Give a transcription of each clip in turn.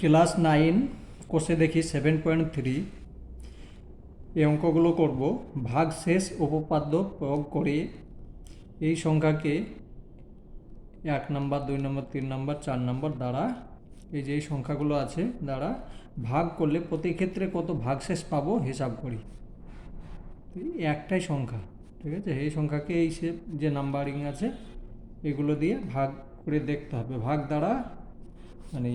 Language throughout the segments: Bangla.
ক্লাস 9 কোষে দেখি 7.3 এই অঙ্কগুলো করব। ভাগ শেষ উপপাদ্য প্রয়োগ করে এই সংখ্যাকে 1 নম্বর 2 নম্বর 3 নম্বর 4 নম্বর দ্বারা এই যে এই সংখ্যাগুলো আছে দ্বারা ভাগ করলে প্রতি ক্ষেত্রে কত ভাগশেষ পাবো হিসাব করি। একটাই সংখ্যা, ঠিক আছে, এই সংখ্যাকে এই যে নাম্বারিং আছে এগুলো দিয়ে ভাগ করে দেখতে হবে। ভাগ দ্বারা মানে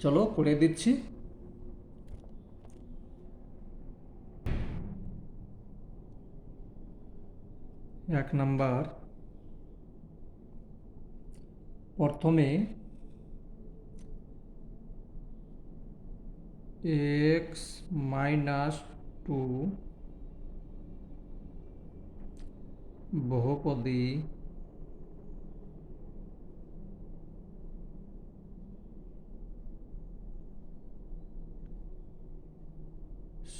চলো করে দিচ্ছি। এক নাম্বার, প্রথমে এক্স মাইনাস 2 বহুপদী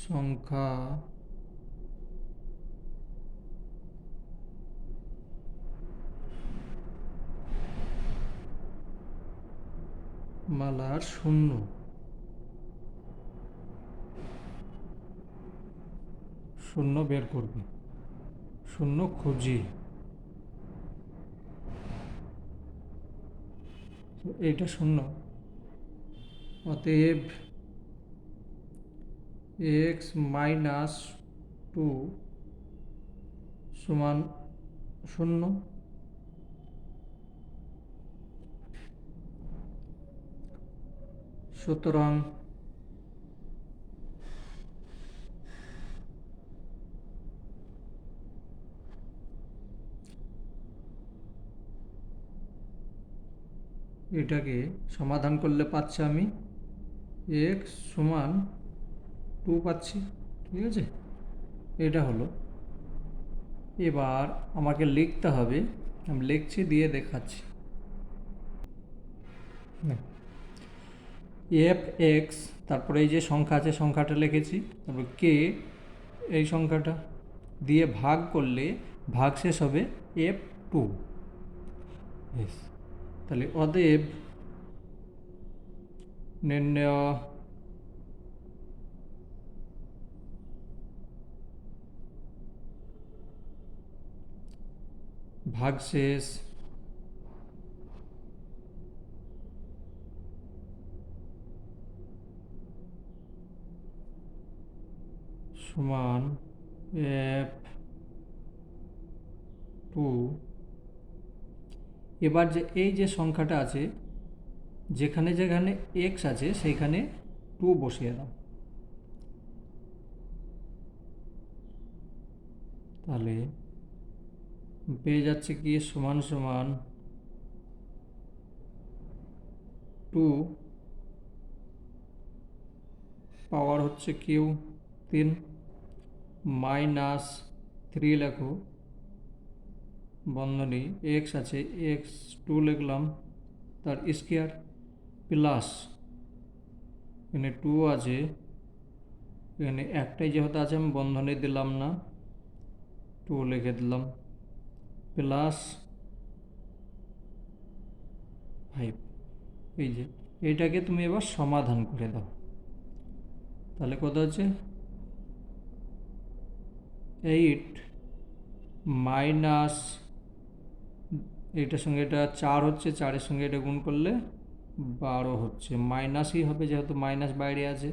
সংখ্যা মালার শূন্য শূন্য বের করবে, শূন্য খুঁজি। এইটা শূন্য, অতএব এক্স মাইনাস 2 সমান শূন্য। সুতরাং এটাকে সমাধান করলে পাচ্ছি আমি এক্স সমান 2 পাচ্ছি, ঠিক আছে, এটা হলো। এবার আমাকে লিখতে হবে, আমি লিখছি দিয়ে দেখাচ্ছি। এফ এক্স, তারপরে এই যে সংখ্যা আছে সংখ্যাটা লিখেছি, তারপর কে এই সংখ্যাটা দিয়ে ভাগ করলে ভাগশেষ হবে F2। তাহলে অতএব নির্ণয় ভাগশেষ সমান F2। এবার যে এই যে সংখ্যাটা আছে যেখানে যেখানে এক্স আছে সেইখানে 2 বসিয়ে দাও, তাহলে পেয়ে যাচ্ছে কি সমান সমান 2 পাওয়ার হচ্ছে কিউ 3 মাইনাস 3 লেখো বন্ধনী এক্স আছে এক্স 2 লিখলাম তার স্কোয়ার প্লাস এখানে 2 আছে, এখানে একটাই যেহেতু আছে আমি বন্ধনী দিলাম না 2 লিখে দিলাম প্লাস 5। এই যে এইটাকে তুমি এবার সমাধান করে দাও, তাহলে কত হচ্ছে 8 মাইনাস এটার সঙ্গে এটা 4 হচ্ছে, 4-এর সঙ্গে এটা গুণ করলে 12 হচ্ছে, মাইনাসই হবে যেহেতু মাইনাস বাইরে আছে।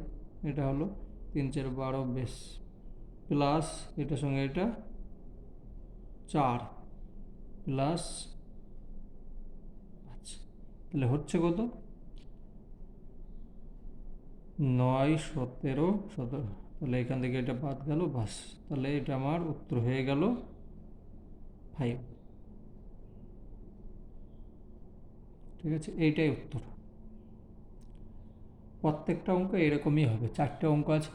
এটা হলো 3-4-12 বেশ প্লাস এটার সঙ্গে এটা 4 প্লাস, আচ্ছা তাহলে হচ্ছে কত 9 17 17, তাহলে এখান থেকে এটা বাদ গেল বাস, তাহলে এটা আমার উত্তর হয়ে গেল 5। ঠিক আছে, এইটাই উত্তর। প্রত্যেকটা অঙ্ক এরকমই হবে, 4টে অঙ্ক আছে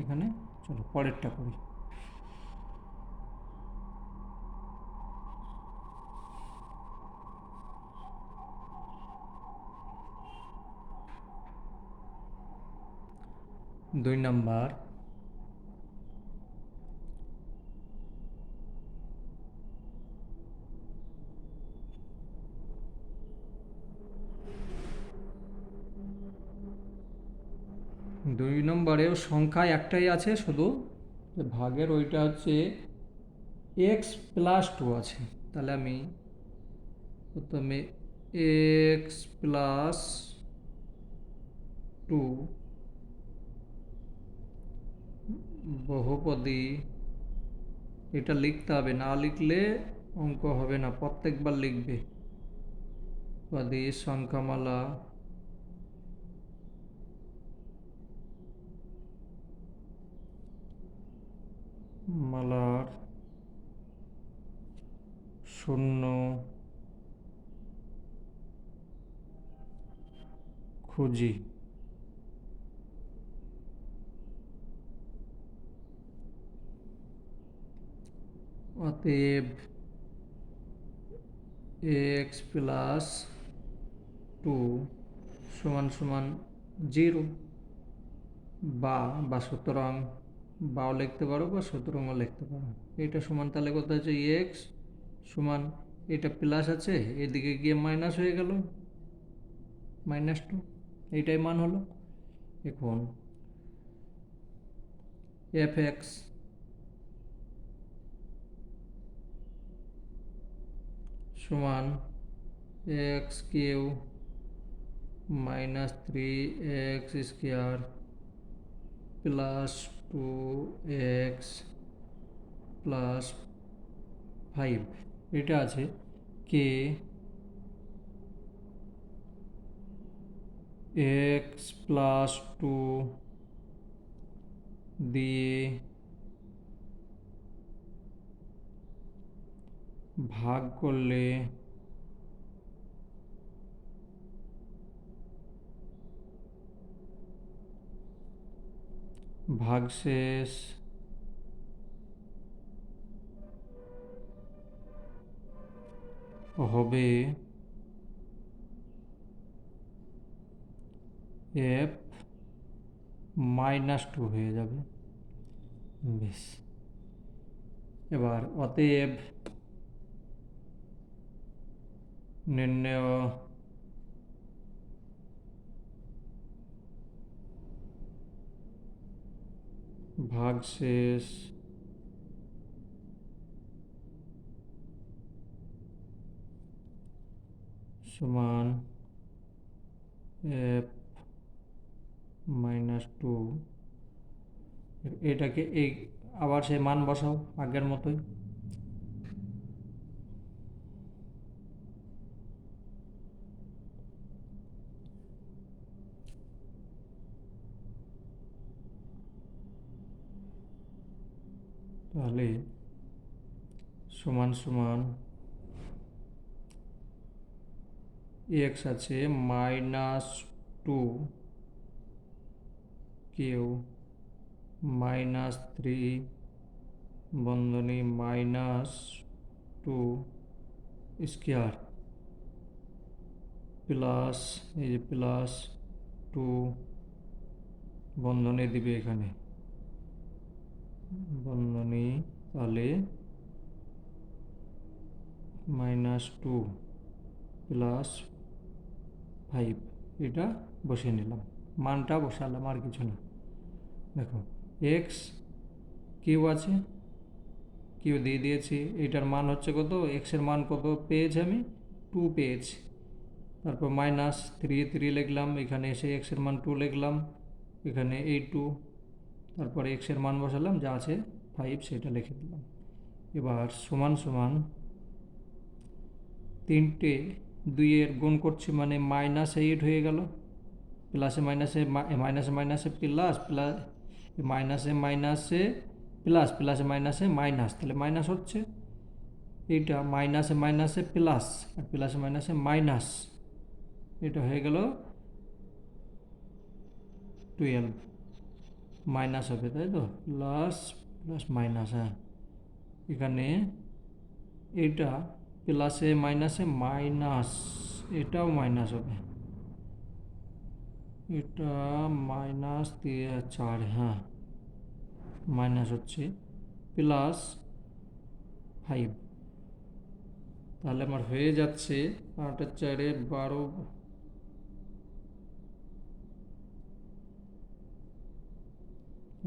এখানে। চলো পরেরটা করি। দুই নাম্বার, 2 নম্বরেও সংখ্যা একটাই আছে, শুধু ভাগের ওইটা হচ্ছে x+2 আছে। তাহলে আমি প্রথমে x+2 বহুপদী, এটা লিখতে হবে, না লিখলে অঙ্ক হবে না, প্রত্যেকবার লিখবে। পদী সংখ্যামালা মালার শূন্য খুঁজি। অতএব x+2 সমান সমান 0, বা সুতরাং বাও লিখতে পারো বা সুতরাংও লিখতে পারো। এটা সমান তাহলে কত হচ্ছে, এক্স সমান, এটা প্লাস আছে এদিকে গিয়ে মাইনাস হয়ে গেল, -2, এইটাই মান হলো। এখন f(x) সমান x³ -3x² +2x + 5, এটা আছে কে x+2 দিয়ে ভাগ করলে ভাগশেষ হবে f-2 হয়ে যাবে। বেশ, এবার অতএব নির্ণেয় ভাগশেষ সমান f-2, এটাকে এই আবার সেই মান বসাও আগের মতোই। তাহলে সমান সমান x আছে -2 কেউ -3 বন্ধনী -2 স্কয়ার প্লাস এই যে +2 বন্ধনী দিবে এখানে বন্ধনী, তাহলে -2 + 5, এটা বসিয়ে নিলাম, মানটা বসালাম, আর কিছু না। দেখো এক্স কিউ আছে, কিউ দিয়ে দিয়েছি, এটার মান হচ্ছে কত, এক্সের মান কত পেয়েছি আমি, 2 পেয়েছি। তারপর -3 লিখলাম, এখানে এসে এক্সের মান 2 লিখলাম, এখানে এই 2, তারপরে এক্সের মান বসালাম, যা আছে 5 সেটা লিখে দিলাম। এবার সমান সমান 3টে 2-এর গুণ করছি মানে -8 হয়ে গেল, প্লাসে মাইনাসে মাইনাসে প্লাস, মাইনাসে প্লাস, প্লাসে মাইনাসে মাইনাস, তাহলে মাইনাস হচ্ছে, এইটা মাইনাসে প্লাস আর প্লাসে মাইনাসে মাইনাস, এটা হয়ে গেল 12, মাইনাস হবে তাই তো, প্লাস প্লাস মাইনাস, হ্যাঁ এখানে এইটা প্লাসে মাইনাসে মাইনাস, এটাও মাইনাস হবে, এটা -4, হ্যাঁ মাইনাস হচ্ছে, +5, তাহলে আমার হয়ে যাচ্ছে 8×4 = 12,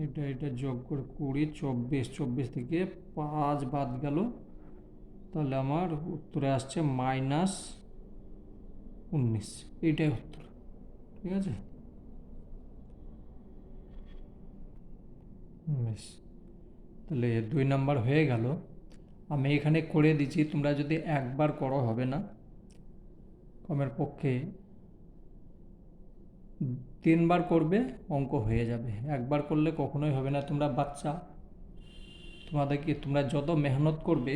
এটা যোগ করে 20, 24 থেকে 5 বাদ গেল, তাহলে আমার উত্তরে আসছে -19। এইটাই উত্তর। ঠিক আছে, বেশ, তাহলে 2 নাম্বার হয়ে গেল। আমি এখানে করে দিচ্ছি, তোমরা যদি একবার করো হবে না, কমের পক্ষে 3বার করবে, অঙ্ক হয়ে যাবে। একবার করলে কখনোই হবে না, তোমরা বাচ্চা, তোমরা যত মেহনত করবে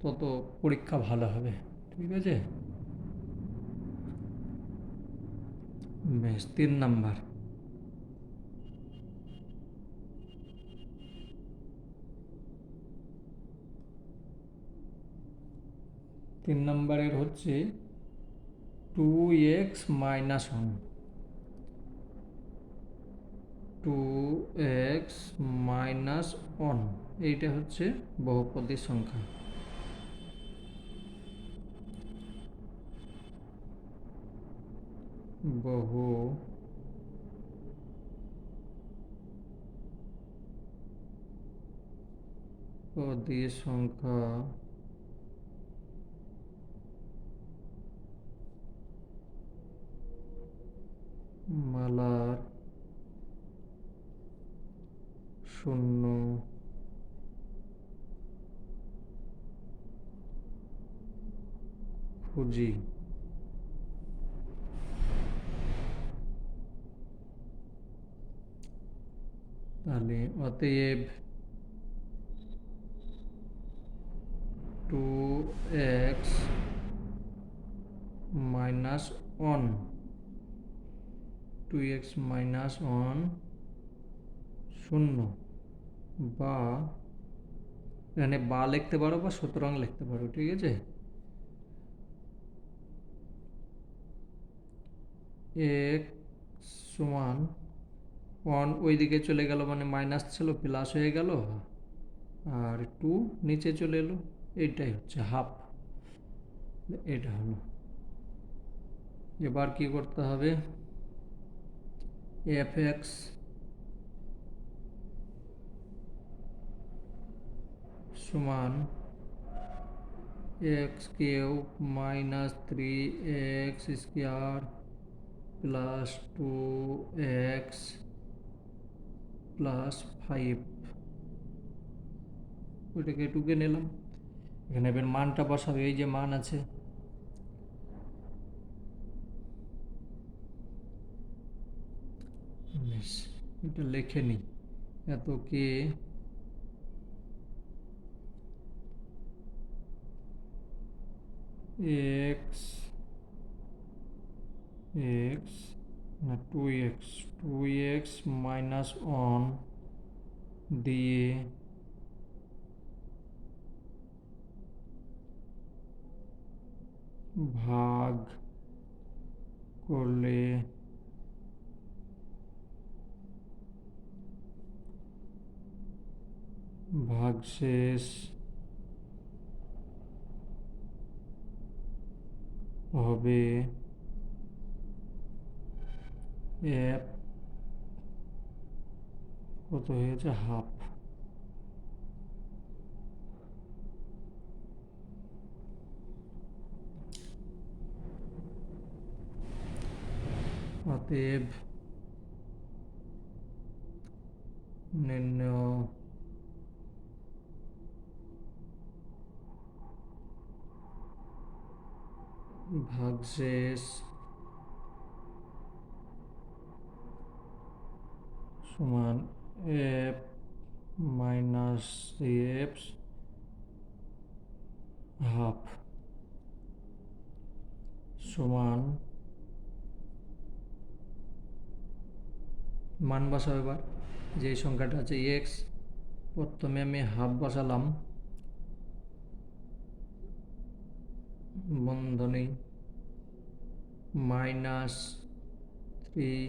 তত পরীক্ষা ভালো হবে। ঠিক আছে, বেশ, 3 নাম্বার। তিন নাম্বারের হচ্ছে 2x-1, 2x-1, এইটা হচ্ছে বহুপদী সংখ্যা। বহুপদী সংখ্যা মালার শূন্য খুঁজি। তাহলে অতএব 2x-1, 2x-1 শূন্য, বা এখানে বা লিখতে পারো বা সুতরাং লিখতে পারো। ঠিক আছে, x=1, ওই দিকে চলে গেল মানে মাইনাস ছিল প্লাস হয়ে গেল, আর 2 নিচে চলে এলো, এইটাই হচ্ছে হাফ। এটা হলো। এবার কি করতে হবে, fx সমান x³ - 3x² + 2x + 5, ওইটাকে টুকে নিলাম। এখানে এবার মানটা বসাবে, এই যে মান আছে, এটা লিখে নিই, এত কে x না 2x-1 দিয়ে ভাগ করলে ভাগশেষ হবে f, কত হয়েছে, হাফ। অতএব নির্ণয় ভাগশেষ সমান f - f হাফ সমান, মান বসাও এবার। যে সংখ্যাটা আছে x, প্রথমে আমি হাফ বসালাম, বন্ধনী -3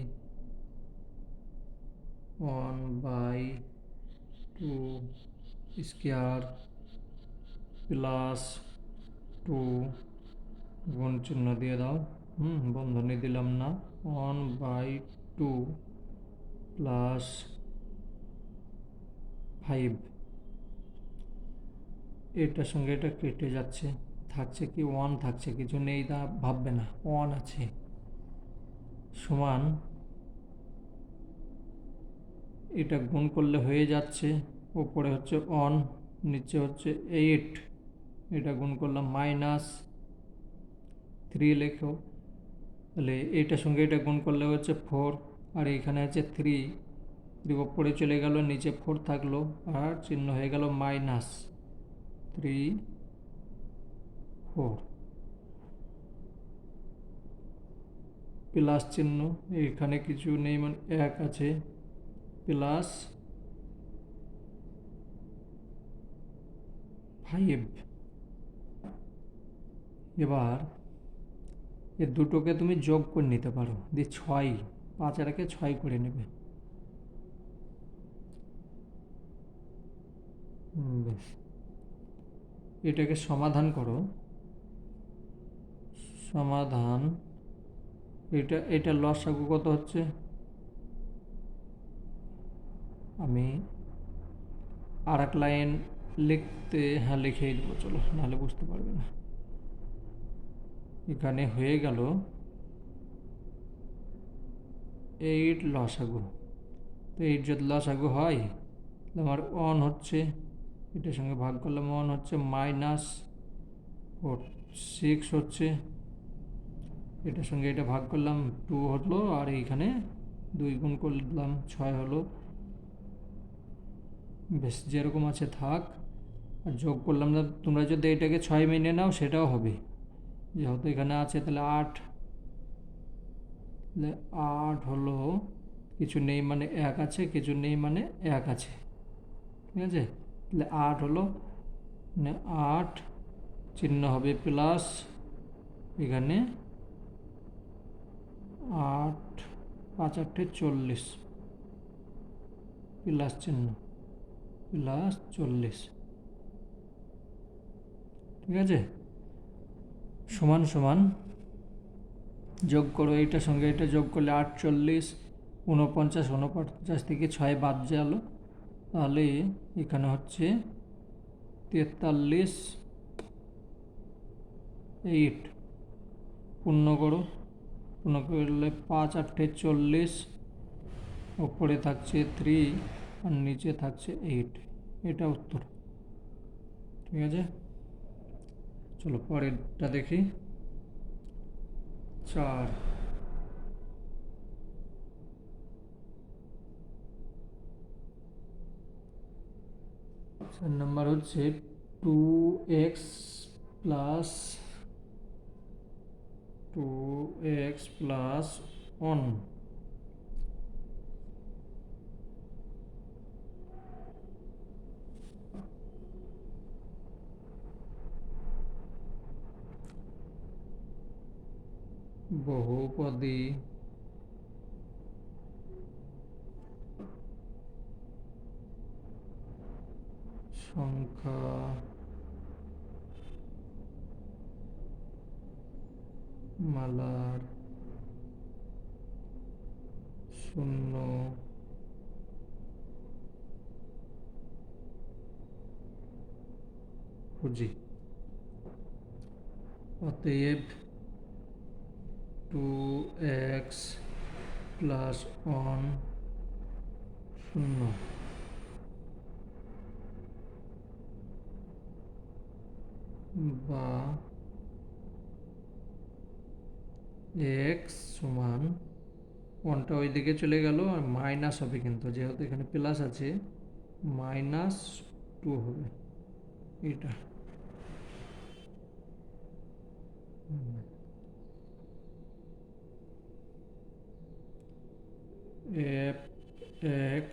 1/2² গুণ চিহ্ন দিয়ে দাও, বন্ধনী দিলাম না, 1/2 প্লাস 5, এটার সঙ্গে এটা কেটে যাচ্ছে, থাকছে কি 1, থাকছে কিছু নেই, তা ভাববে না, 1 আছে, সমান এটা গুণ করলে হয়ে যাচ্ছে, ওপরে হচ্ছে 1, নিচে হচ্ছে 8, এটা গুণ করলাম -3 লেখো, তাহলে এটার সঙ্গে এটা গুণ করলে হচ্ছে 4, আর এখানে আছে 3, ওপরে চলে গেল, নিচে 4 থাকলো, আর চিহ্ন হয়ে গেল -3 4, প্লাস চিহ্ন, এখানে কিছু নেই মানে 1 আছে, প্লাস 5। এবার এর দুটোকে তুমি যোগ করে নিতে পারো, দিয়ে 6, 5 আর 1 6 করে নেবে। বেশ, এটাকে সমাধান করো। সমাধান, এটা লসাগু কত হচ্ছে, আমি আর এক লাইন লিখতে, হ্যাঁ লিখেই দেবো, চলো, নাহলে বুঝতে পারবে না। এখানে হয়ে গেল 8 লসাগু, তো 8 যদি লসাগু হয়, আমার 1 হচ্ছে, এটার সঙ্গে ভাগ করলাম 1 হচ্ছে -4, 6 হচ্ছে, এটার সঙ্গে এটা ভাগ করলাম 2 হলো, আর এইখানে 2 গুণ করলাম 6 হলো। বেশ, যেরকম আছে থাক, আর যোগ করলাম না, তোমরা যদি এটাকে 6 মেনে নাও সেটাও হবে, যেহেতু এখানে আছে, তাহলে 8, তাহলে 8 হলো, কিছু নেই মানে 1 আছে, কিছু নেই মানে 1 আছে, ঠিক আছে, তাহলে 8 হলো, মানে 8, চিহ্ন হবে প্লাস, এখানে 8, 5 8 40, প্লাস চিহ্ন, প্লাস 40, ঠিক আছে, সমান সমান যোগ করো, এইটার সঙ্গে এটা যোগ করলে 48, 49, 49 থেকে 6 বাদ গেল, তাহলে এখানে হচ্ছে 43, 8, পূর্ণ করো, পূর্ণ করলে 5 8 40, ওপরে থাকছে 3, আর নিচে থাকছে 8, এটা উত্তর, ঠিক আছে। চলো পরেরটা দেখি। 4 নাম্বার হচ্ছে 2x প্লাস 1, বহুপদী সংখ্যা মালার শূন্য খুঁজি, অতএব 2x প্লাস 1 শূন্য, বা x সমান, 1টা ওই দিকে চলে গেল, আর মাইনাস হবে, কিন্তু যেহেতু এখানে প্লাস আছে, -2 হবে, এটা f(x)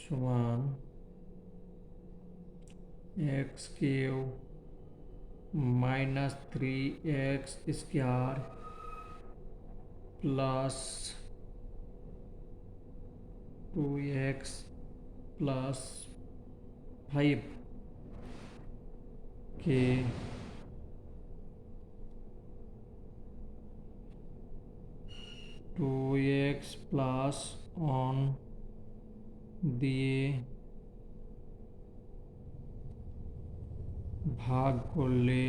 সমান x³ -3x² plus 2x plus 5 কে 2x প্লাস 1 দিয়ে ভাগ করলে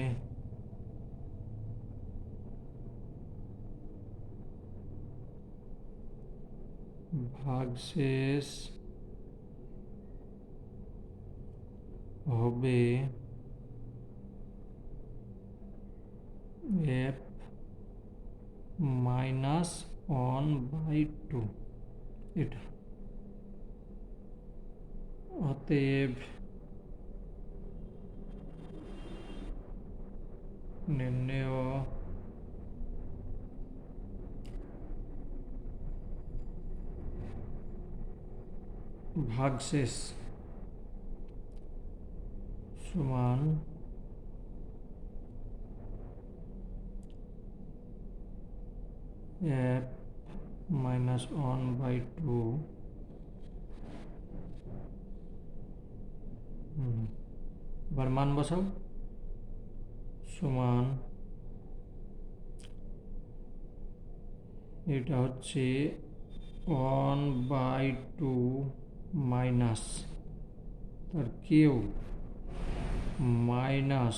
ভাগশেষ হবে f মাইনাস 1/2 এটা। অতএব নির্ণেয় ভাগশেষ সমান f মাইনাস 1/2 এবার মান বসাও সমান এটা হচ্ছে 1/2 মাইনাস তার কিউ মাইনাস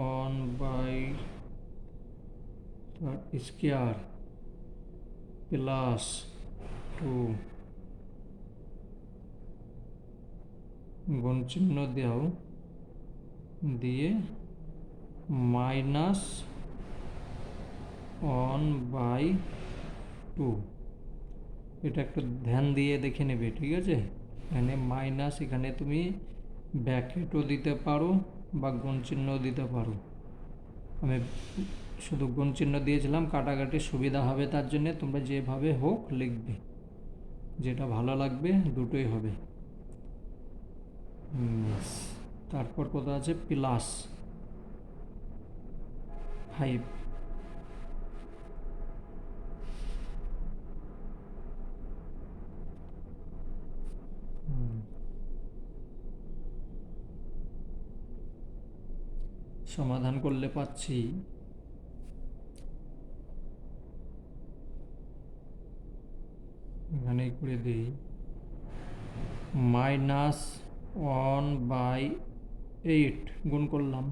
1/² প্লাস 2 গুণ চিহ্ন দাও দিয়ে মাইনাস 1/2 এটা একটু ধ্যান দিয়ে দেখে নেবে, ঠিক আছে? এখানে মাইনাস, এখানে তুমি ব্র্যাকেটও দিতে পারো বা গুণ চিহ্ন দিতে পারো। আমি শুধু গুণ চিহ্ন দিয়েছিলাম, কাটাকাটি সুবিধা হবে তার জন্যে। তোমরা যেভাবে হোক লিখবে, যেটা ভালো লাগবে দুটোই হবে। তারপর কত আছে? প্লাস 5 সমাধান করলে পাচ্ছি এখানে করে দিই মাইনাস 1/8 গুণ করলাম।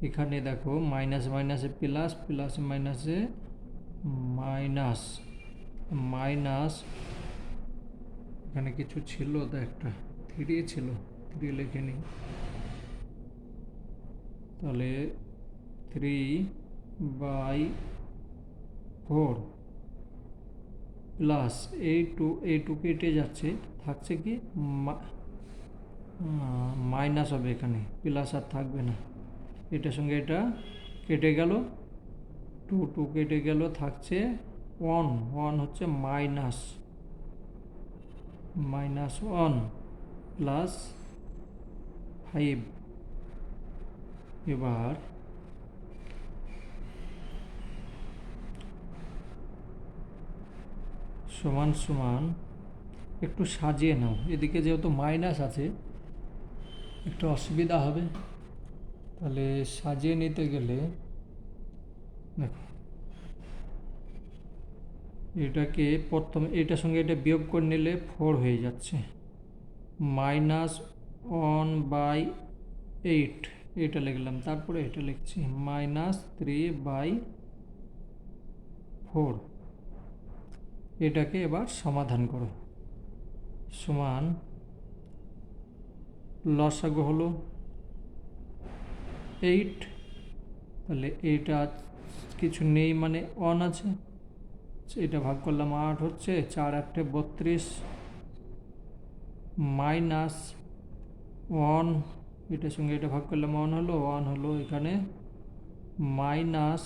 এখানে দেখো মাইনাস মাইনাসে প্লাস, প্লাসে মাইনাসে মাইনাস, মাইনাস এখানে কিছু ছিল তো, একটা 3 ছিল, 3 লিখে নিই। তাহলে 3/4 প্লাস এই টু কেটে যাচ্ছে, থাকছে কি মাইনাস হবে, এখানে প্লাস আর থাকবে না। এটার সঙ্গে এটা কেটে গেল, 2 কেটে গেল, থাকছে 1 হচ্ছে মাইনাস 1 প্লাস 5। এবার সমান সমান একটু সাজিয়ে নাও, এদিকে যেহেতু মাইনাস আছে একটু অসুবিধা হবে। তাহলে সাজিয়ে নিতে গেলে দেখো, এটাকে প্রথমে এটার সঙ্গে এটা বিয়োগ করে নিলে 4 হয়ে যাচ্ছে, মাইনাস 1/8 এটা লিখলাম। তারপরে এটা লিখছি মাইনাস 3/4। এটাকে এবার সমাধান করো। সমান লসাগু হলো 8, তাহলে এটা কিছু নেই মানে 1 আছে, এটা ভাগ করলাম 8 হচ্ছে, 4 8 32 মাইনাস 1, এটার সঙ্গে এটা ভাগ করলাম 1 হলো এখানে মাইনাস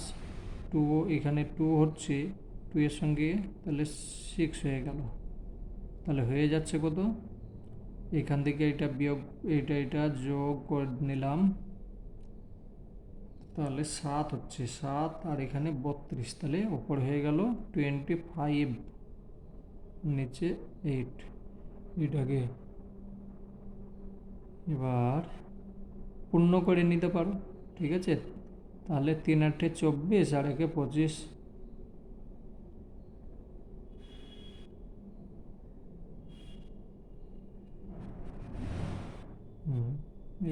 2, এখানে 2 হচ্ছে, 2 এর সঙ্গে তাহলে 6 হয়ে গেল। তাহলে হয়ে যাচ্ছে কত? এখান থেকে এটা বিয়োগ, এটা যোগ করে নিলাম, তাহলে 7 হচ্ছে, 7 আর এখানে 32, তাহলে ওপর হয়ে গেল 25, নিচে 8। এটাকে এবার পূর্ণ করে নিতে পারো, ঠিক আছে? তাহলে 3 8 24 আর 1 25,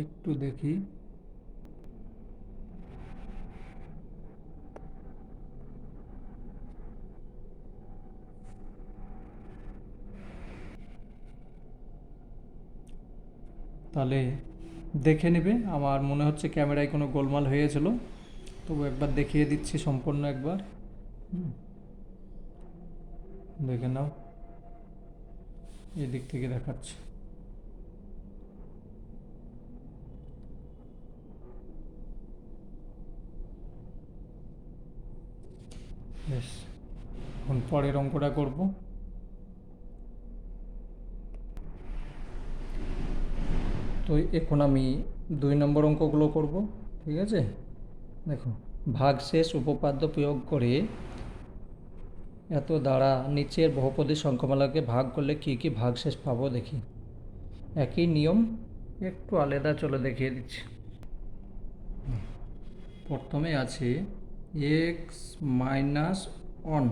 একটু দেখি। তাহলে দেখে নেবে, আমার মনে হচ্ছে ক্যামেরায় কোনো গোলমাল হয়েছিল, তবু একবার দেখিয়ে দিচ্ছি সম্পূর্ণ একবার। দেখে নাও, এদিক থেকে দেখাচ্ছে। বেশ, এখন পরের অঙ্কটা করব। তো এখন আমি 2 নম্বর অঙ্কগুলো করব, ঠিক আছে? দেখো, ভাগশেষ উপপাদ্য প্রয়োগ করে এত দ্বারা নিচের বহুপদী সংখ্যামালাকে ভাগ করলে কী কী ভাগশেষ পাবো দেখি। একই নিয়ম, একটু আলাদা, চলে দেখিয়ে দিচ্ছি। প্রথমে আছে x minus one,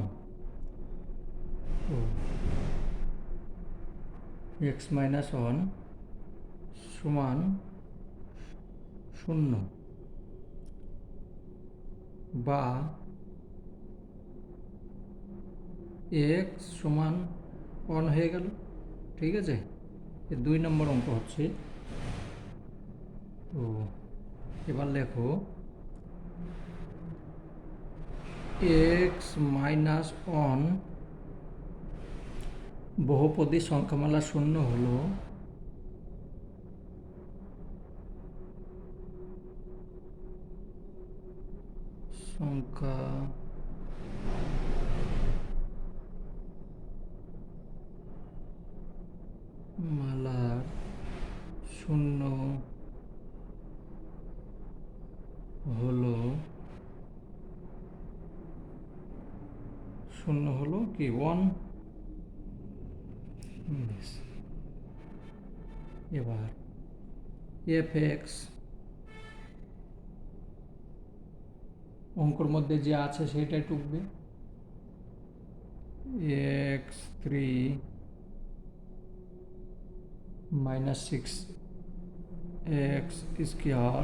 x minus one সমান 0, বা এক্স সমান 1 হয়ে গেল, ঠিক আছে? 2 নম্বর অঙ্ক হচ্ছে। তো এবার লেখো এক্স মাইনাস ওয়ান বহুপদী সংখ্যামালা 0 হলো সংখ্যা মালার 0 হলো কি 1। এবার এফ এক্স অঙ্কর মধ্যে যে আছে সেটাই টুকবে। X 3 minus 6 x square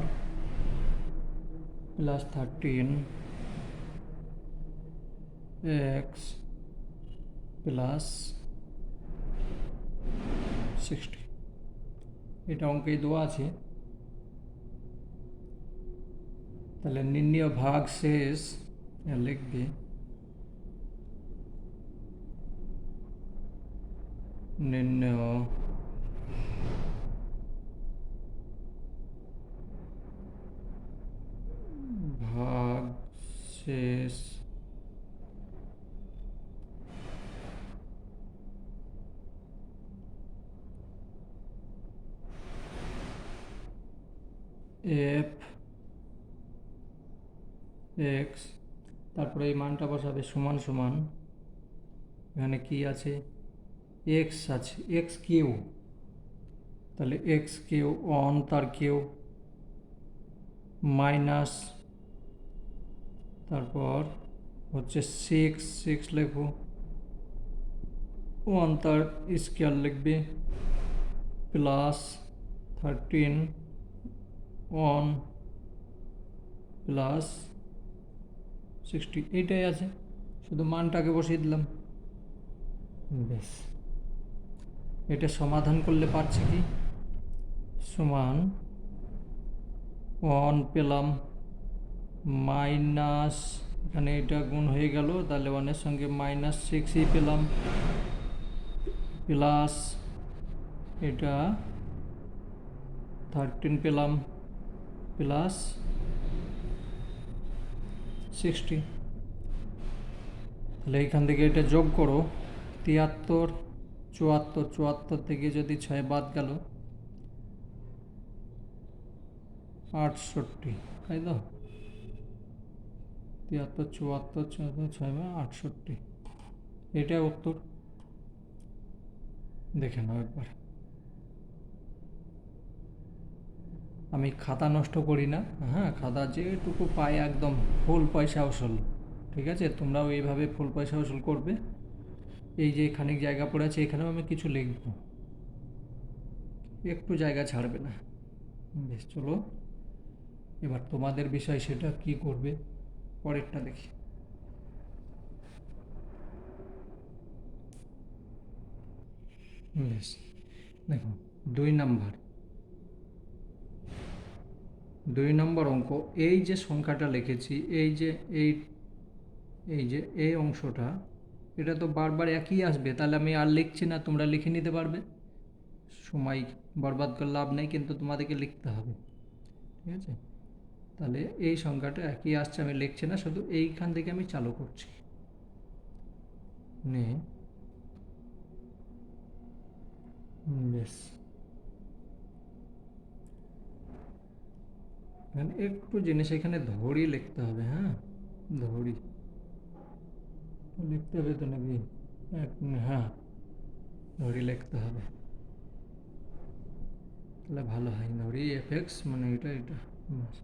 plus 13 x plus 60, এটা অঙ্কেই দেওয়া আছে। তাহলে নির্ণয় ভাগ শেষ লিখবে নির্ণয় ভাগ শেষ এফ এক্স, তারপরে এই মানটা বসাবে সমান সমান, এখানে কি আছে, এক্স আছে, এক্স কিউ, তাহলে এক্স কিউ অন তার কিউ মাইনাস, তারপর হচ্ছে 6 লিখবো, ওয়ান তার স্কোয়ার লিখবে, প্লাস 13 ওয়ান প্লাস 60, এইটাই আছে, শুধু মানটাকে বসিয়ে দিলাম। বেশ, এটা সমাধান করলে পারছি কি, সমান 1 পেলাম মাইনাস, এখানে এটা গুণ হয়ে গেল, তাহলে 1-এর সঙ্গে মাইনাস 6ই পেলাম, প্লাস এটা 13 পেলাম, প্লাস 60। তাহলে এইখান থেকে এটা যোগ করো, 73 74, 74 থেকে যদি 6 বাদ গেল 68, তাই তো? 73 74 6 68, এটাই উত্তর। দেখে নাও একবার, আমি খাতা নষ্ট করি না, হ্যাঁ, খাতা যেটুকু পাই একদম ফুল পয়সা উসুল, ঠিক আছে? তোমরাও এইভাবে ফুল পয়সা উসুল করবে। এই যে খানিক জায়গা পড়ে আছে, এখানেও আমি কিছু লিখব, একটু জায়গা ছাড়বে না। বেশ, চলো এবার তোমাদের বিষয় সেটা কি করবে পরেরটা দেখি। বেশ, দেখো 2 নাম্বার 2 নম্বর অঙ্ক, এই যে সংখ্যাটা লিখেছি, এই যে এই অংশটা, এটা তো বারবার একই আসবে, তাহলে আমি আর লিখছি না, তোমরা লিখে নিতে পারবে। সময় বরবাদ করে লাভ নেই, কিন্তু তোমাদেরকে লিখতে হবে, ঠিক আছে? তাহলে এই সংখ্যাটা একই আসছে, আমি লিখছি না, শুধু এইখান থেকে আমি চালু করছি। নে, বেশ, এখানে একটু জিনিস এখানে ধরি লিখতে হবে, হ্যাঁ, ধরি লিখতে হবে তো নাকি? হ্যাঁ, ধরি লিখতে হবে, তাহলে ভালো হয়। ধরি এফএক্স মানে এটা ব্যাস,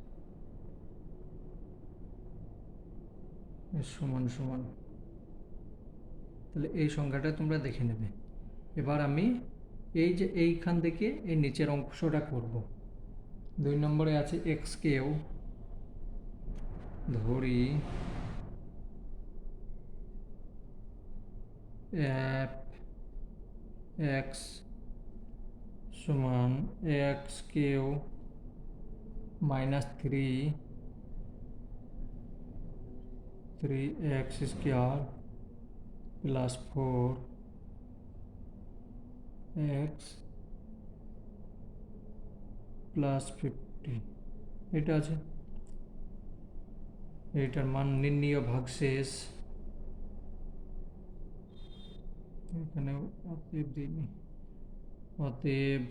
সমান সমান, তাহলে এই সংখ্যাটা তোমরা দেখে নেবে। এবার আমি এই যে এইখান থেকে এই নিচের অংশটা করব। 2 নম্বরে আছে এক্সকেও ধরি এফ এক্স সমান এক্স কিউ -3 3x² + 4x + 50, এটা আছে। এইটার মান নির্ণীয় ভাগশেষ, এখানে অতএব দিইনি, অতএব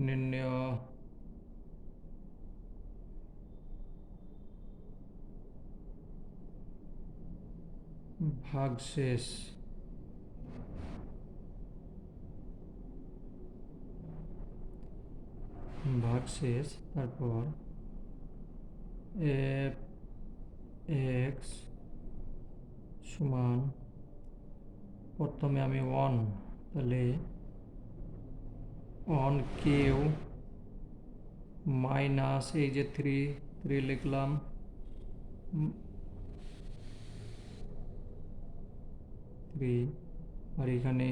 নির্ণয় ভাগশেষ, তারপর এফ এক্স সমান, প্রথমে আমি 1, তাহলে 1 কিউ মাইনাস এই যে 3 লিখলাম, 3, আর এখানে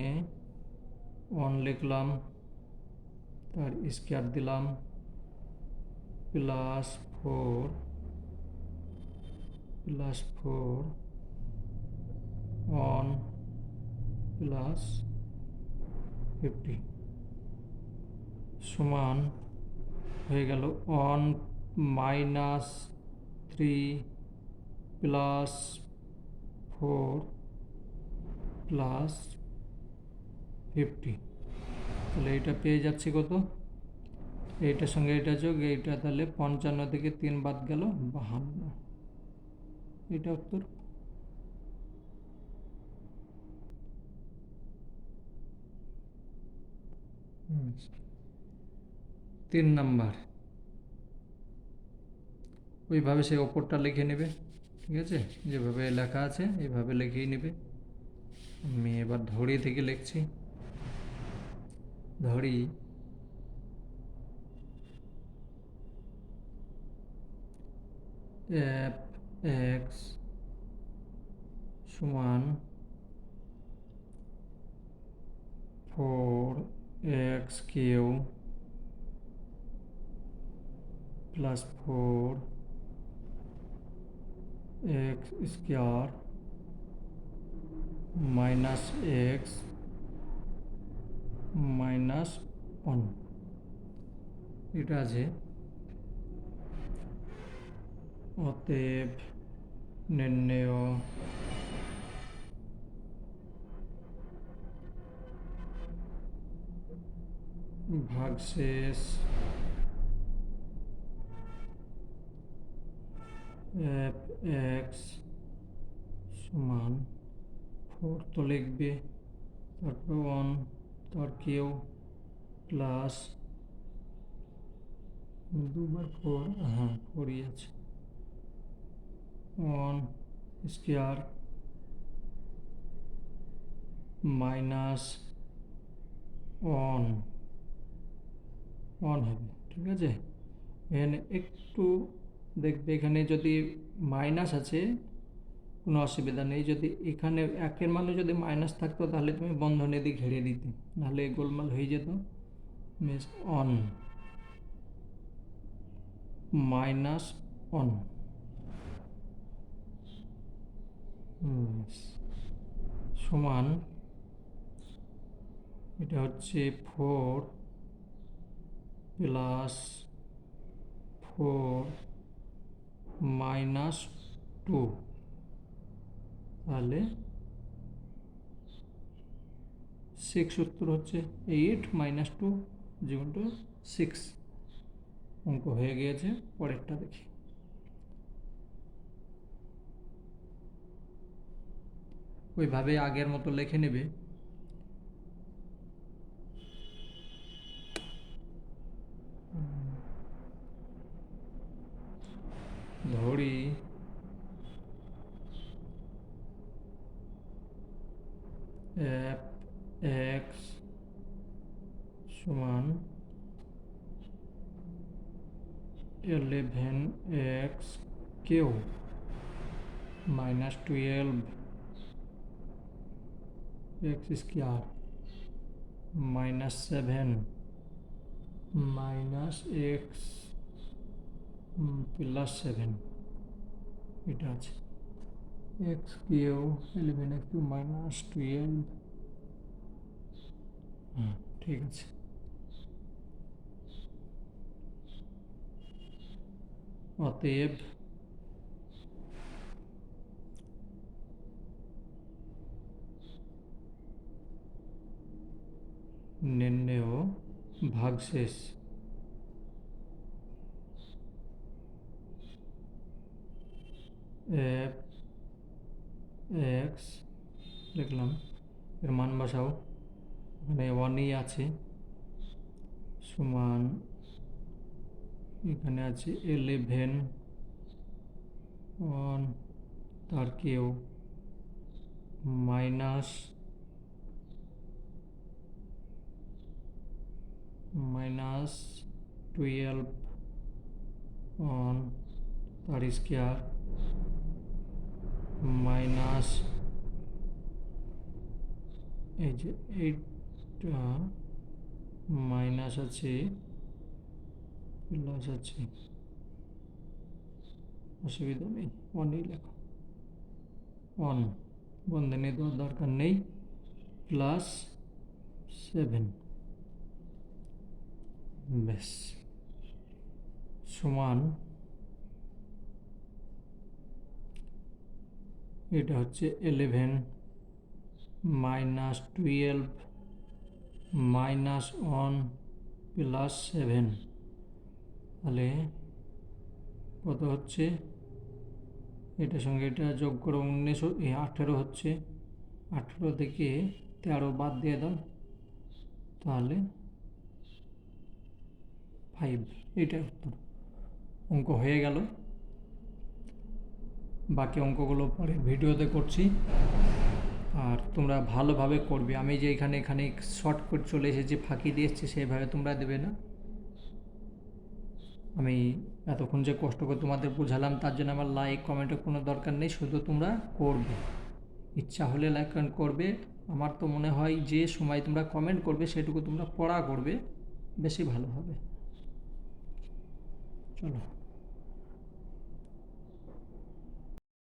1 লিখলাম, তার স্কোয়ার দিলাম, +4 1 +50 সমান হয়ে গেল 1 - 3 +4 +50, তাহলে এটা পেয়ে যাচ্ছি কত? এইটার সঙ্গে এটা যোগ, এইটা তাহলে 55 থেকে 3 বাদ গেল 52, এটা উত্তর। হুম। 3 নাম্বার, ওইভাবে সে ওপরটা লিখে নেবে, ঠিক আছে? যেভাবে লেখা আছে এইভাবে লিখেই নেবে। আমি এবার ধরি থেকে লিখছি। ধরি এফ এক্স সমান 4x³ + 4x² - x -1, এটা আছে। অতএব নির্ণেয় ভাগশেষ এফ এক্স সমান 4 তো লিখবে, তারপর 1, তার কিউ প্লাস 2 বার 4, হ্যাঁ 4ই আছে, 1 স্কোয়ার -1 হবে, ঠিক আছে? এখানে একটু দেখবে, এখানে যদি মাইনাস আছে কোনো অসুবিধা নেই, যদি এখানে একের মানে যদি মাইনাস থাকতো তাহলে তুমি বন্ধনী দিয়ে ঘিরে দিতে, নাহলে গোলমাল হয়ে যেত। মিস অন মাইনাস অন সমান, এটা হচ্ছে 4 প্লাস 4 মাইনাস 2, তাহলে 6 উত্তর হচ্ছে 8 মাইনাস 2 যেমন 6। অঙ্ক হয়ে গিয়েছে। পরেরটা দেখি। ওইভাবে আগের মতো লিখে নেবে। ধরি f x সমান 11x cube minus 12 x square minus 7 minus x plus 7, এটা আছে x Q 11x cube minus 12। ঠিক আছে। অতএব নির্ণেয় ভাগশেষ f x লিখলাম, এর মান বসাও, এখানে 1ই আছে, সমান এখানে আছে 11 1 তার কিউ মাইনাস 12 1 তার স্কোয়ার মাইনাস, এই যে এইটা মাইনাস আছে প্লাস আছে, অসুবিধা নেই, 1ই লেখো, 1 বন্ধনী দেওয়ার দরকার নেই, প্লাস 7 ব্যাস সমান, এটা হচ্ছে 11 মাইনাস 12 মাইনাস 1 প্লাস 7, তাহলে কত হচ্ছে, এটার সঙ্গে এটা যোগ করে 18 হচ্ছে, 18 থেকে 13 বাদ দিয়ে দাও, তাহলে 5, এইটাই উত্তর। অঙ্ক হয়ে গেল। বাকি অঙ্কগুলো পরে ভিডিওতে করছি, আর তোমরা ভালোভাবে করবে। আমি যে এখানে শর্ট করে চলে এসেছি, ফাঁকি দিয়ে এসেছি, সেইভাবে তোমরা দেবে না। আমি এতক্ষণ যে কষ্ট করে তোমাদের বোঝালাম, তার জন্য আমার লাইক কমেন্টের কোনো দরকার নেই, শুধু তোমরা করবে, ইচ্ছা হলে লাইক কমেন্ট করবে। আমার তো মনে হয় যে সময় তোমরা কমেন্ট করবে সেটুকু তোমরা পড়া করবে, বেশি ভালো হবে। চলো।